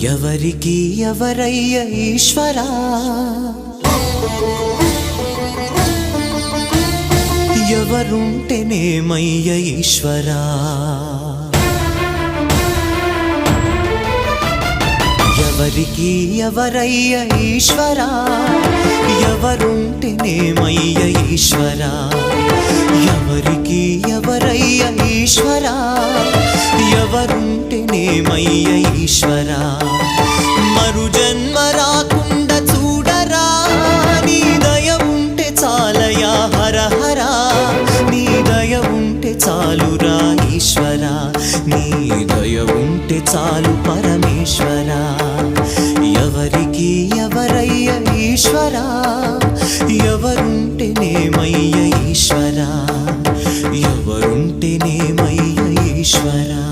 ఎవరికి ఎవరయ్య ఈశ్వరా, ఎవరుంటేనేమయ్య ఈశ్వరా, ఎవరికి ఎవరయ్య ఈశ్వరా, ఎవరుంటేనేమయ్య ఈశ్వరా, ఎవరికి ఎవరయ్య ఈశ్వరా, ఎవరుంటేనేమయ్య ఈశ్వరా. మరు జన్మ రాకుండా చూడరా, నీ దయ ఉంటే చాలయా హర హరా, నీ దయ ఉంటే చాలురా ఈశ్వరా, నీ దయ ఉంటే చాలు పరమేశ్వరా. ఎవరికి ఎవరయ్య ఈశ్వరా, ఎవరుంటేనేమయ్య ఈశ్వరా, ఎవరుంటేనేమయ్య ఈశ్వరా.